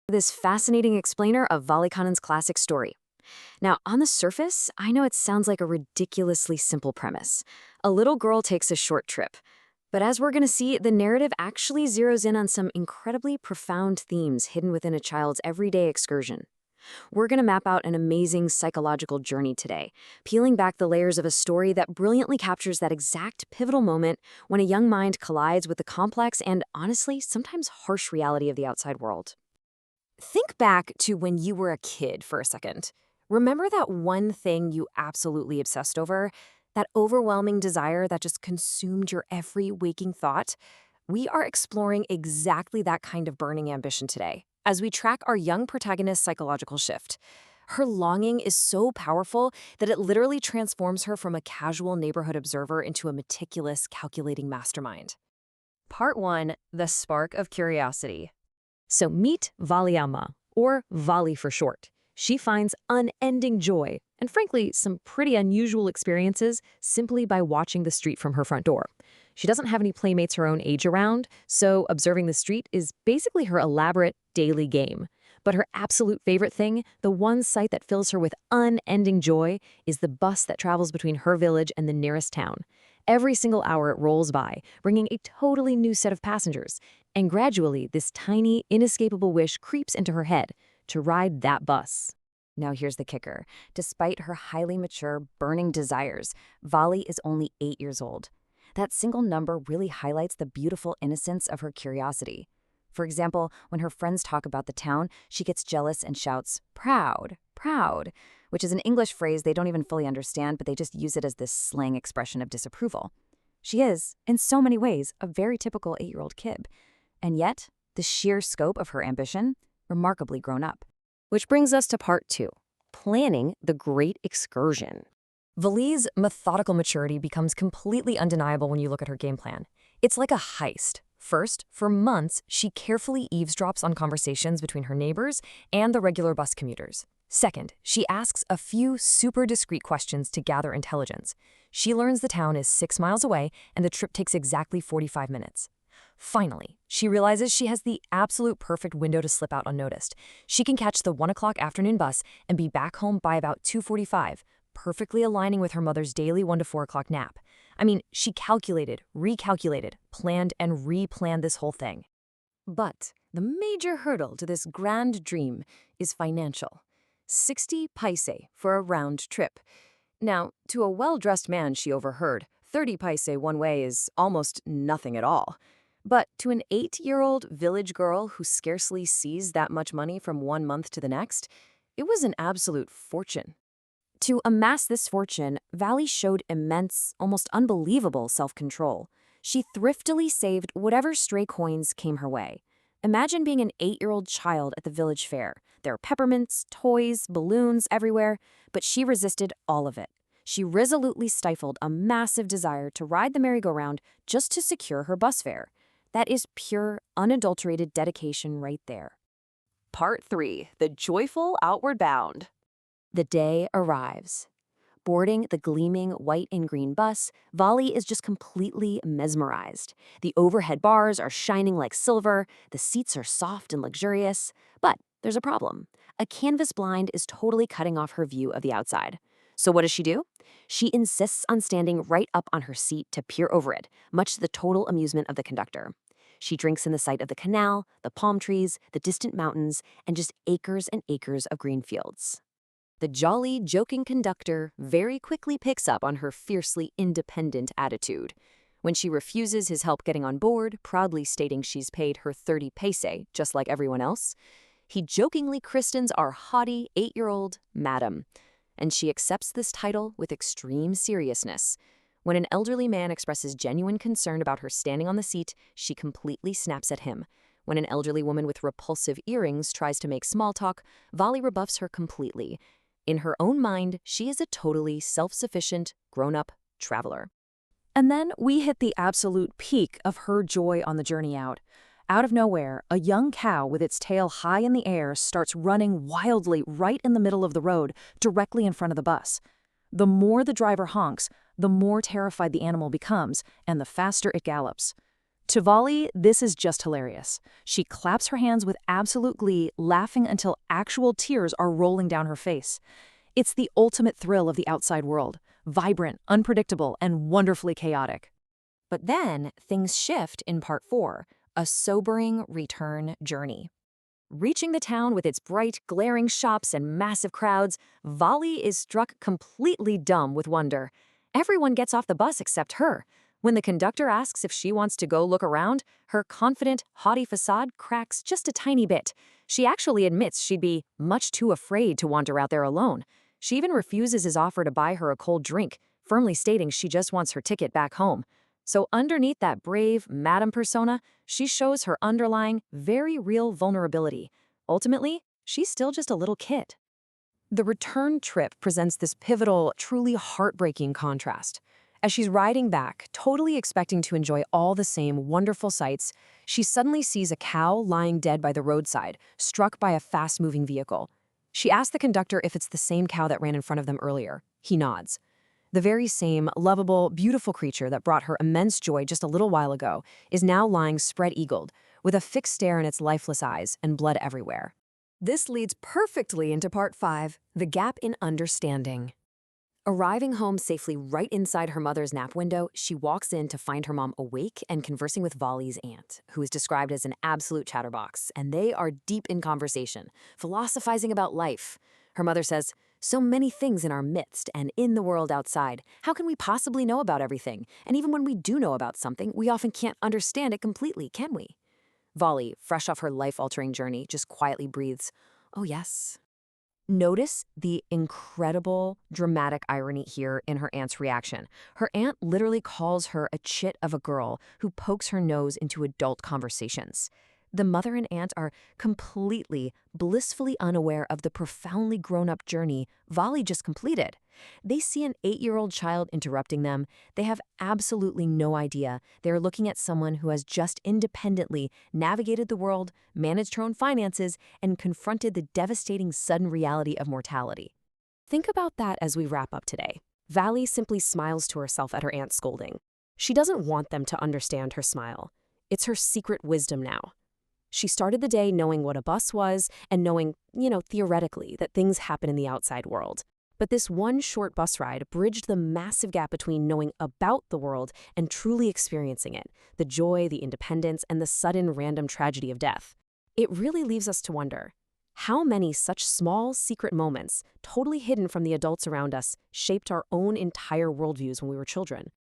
This fascinating explainer of Valikanin's classic story. Now, on the surface, I know it sounds like a ridiculously simple premise. A little girl takes a short trip. But as we're going to see, the narrative actually zeroes in on some incredibly profound themes hidden within a child's everyday excursion. We're going to map out an amazing psychological journey today, peeling back the layers of a story that brilliantly captures that exact pivotal moment when a young mind collides with the complex and, honestly, sometimes harsh reality of the outside world. Think back to when you were a kid for a second. Remember that one thing you absolutely obsessed over? That overwhelming desire that just consumed your every waking thought? We are exploring exactly that kind of burning ambition today, as we track our young protagonist's psychological shift. Her longing is so powerful that it literally transforms her from a casual neighborhood observer into a meticulous, calculating mastermind. Part 1. The Spark of Curiosity. So meet Valiama, or Vali for short. She finds unending joy, and frankly, some pretty unusual experiences simply by watching the street from her front door. She doesn't have any playmates her own age around, so observing the street is basically her elaborate daily game. But her absolute favorite thing, the one sight that fills her with unending joy, is the bus that travels between her village and the nearest town. Every single hour it rolls by, bringing a totally new set of passengers. And gradually, this tiny, inescapable wish creeps into her head to ride that bus. Now here's the kicker. Despite her highly mature, burning desires, Vali is only 8 years old. That single number really highlights the beautiful innocence of her curiosity. For example, when her friends talk about the town, she gets jealous and shouts, "Proud, proud," which is an English phrase they don't even fully understand, but they just use it as this slang expression of disapproval. She is, in so many ways, a very typical 8-year-old kid. And yet, the sheer scope of her ambition, remarkably grown up. Which brings us to part 2, planning the great excursion. Vali's methodical maturity becomes completely undeniable when you look at her game plan. It's like a heist. First, for months, she carefully eavesdrops on conversations between her neighbors and the regular bus commuters. Second, she asks a few super discreet questions to gather intelligence. She learns the town is 6 miles away and the trip takes exactly 45 minutes. Finally, she realizes she has the absolute perfect window to slip out unnoticed. She can catch the 1 o'clock afternoon bus and be back home by about 2:45, perfectly aligning with her mother's daily 1 to 4 o'clock nap. I mean, she calculated, recalculated, planned, and replanned this whole thing. But the major hurdle to this grand dream is financial. 60 paise for a round trip. Now, to a well-dressed man she overheard, 30 paise one way is almost nothing at all. But to an 8-year-old village girl who scarcely sees that much money from 1 month to the next, it was an absolute fortune. To amass this fortune, Vali showed immense, almost unbelievable self-control. She thriftily saved whatever stray coins came her way. Imagine being an 8-year-old child at the village fair. There are peppermints, toys, balloons everywhere, but she resisted all of it. She resolutely stifled a massive desire to ride the merry-go-round just to secure her bus fare. That is pure, unadulterated dedication right there. Part 3. The Joyful Outward Bound. The day arrives. Boarding the gleaming white and green bus, Vali is just completely mesmerized. The overhead bars are shining like silver, the seats are soft and luxurious. But there's a problem. A canvas blind is totally cutting off her view of the outside. So what does she do? She insists on standing right up on her seat to peer over it, much to the total amusement of the conductor. She drinks in the sight of the canal, the palm trees, the distant mountains, and just acres and acres of green fields. The jolly, joking conductor very quickly picks up on her fiercely independent attitude. When she refuses his help getting on board, proudly stating she's paid her 30 paise, just like everyone else, he jokingly christens our haughty 8-year-old Madam. And she accepts this title with extreme seriousness. When an elderly man expresses genuine concern about her standing on the seat, she completely snaps at him. When an elderly woman with repulsive earrings tries to make small talk, Vali rebuffs her completely. In her own mind, she is a totally self-sufficient, grown-up traveler. And then we hit the absolute peak of her joy on the journey out. Out of nowhere, a young cow with its tail high in the air starts running wildly right in the middle of the road, directly in front of the bus. The more the driver honks, the more terrified the animal becomes, and the faster it gallops. To Volley, this is just hilarious. She claps her hands with absolute glee, laughing until actual tears are rolling down her face. It's the ultimate thrill of the outside world, vibrant, unpredictable, and wonderfully chaotic. But then things shift in part 4, a sobering return journey. Reaching the town with its bright, glaring shops and massive crowds, Volley is struck completely dumb with wonder. Everyone gets off the bus except her. When the conductor asks if she wants to go look around, her confident, haughty facade cracks just a tiny bit. She actually admits she'd be much too afraid to wander out there alone. She even refuses his offer to buy her a cold drink, firmly stating she just wants her ticket back home. So underneath that brave, madam persona, she shows her underlying, very real vulnerability. Ultimately, she's still just a little kid. The return trip presents this pivotal, truly heartbreaking contrast. As she's riding back, totally expecting to enjoy all the same wonderful sights, she suddenly sees a cow lying dead by the roadside, struck by a fast-moving vehicle. She asks the conductor if it's the same cow that ran in front of them earlier. He nods. The very same lovable, beautiful creature that brought her immense joy just a little while ago is now lying spread-eagled, with a fixed stare in its lifeless eyes and blood everywhere. This leads perfectly into part 5, the gap in understanding. Arriving home safely right inside her mother's nap window, she walks in to find her mom awake and conversing with Volley's aunt, who is described as an absolute chatterbox, and they are deep in conversation, philosophizing about life. Her mother says, "So many things in our midst and in the world outside. How can we possibly know about everything? And even when we do know about something, we often can't understand it completely, can we?" Volley, fresh off her life-altering journey, just quietly breathes, "Oh yes." Notice the incredible dramatic irony here in her aunt's reaction. Her aunt literally calls her a chit of a girl who pokes her nose into adult conversations. The mother and aunt are completely, blissfully unaware of the profoundly grown-up journey Volley just completed. They see an 8-year-old child interrupting them. They have absolutely no idea. They're looking at someone who has just independently navigated the world, managed her own finances, and confronted the devastating sudden reality of mortality. Think about that as we wrap up today. Valley simply smiles to herself at her aunt's scolding. She doesn't want them to understand her smile. It's her secret wisdom now. She started the day knowing what a bus was and knowing, theoretically, that things happen in the outside world. But this one short bus ride bridged the massive gap between knowing about the world and truly experiencing it, the joy, the independence, and the sudden random tragedy of death. It really leaves us to wonder, how many such small, secret moments, totally hidden from the adults around us, shaped our own entire worldviews when we were children?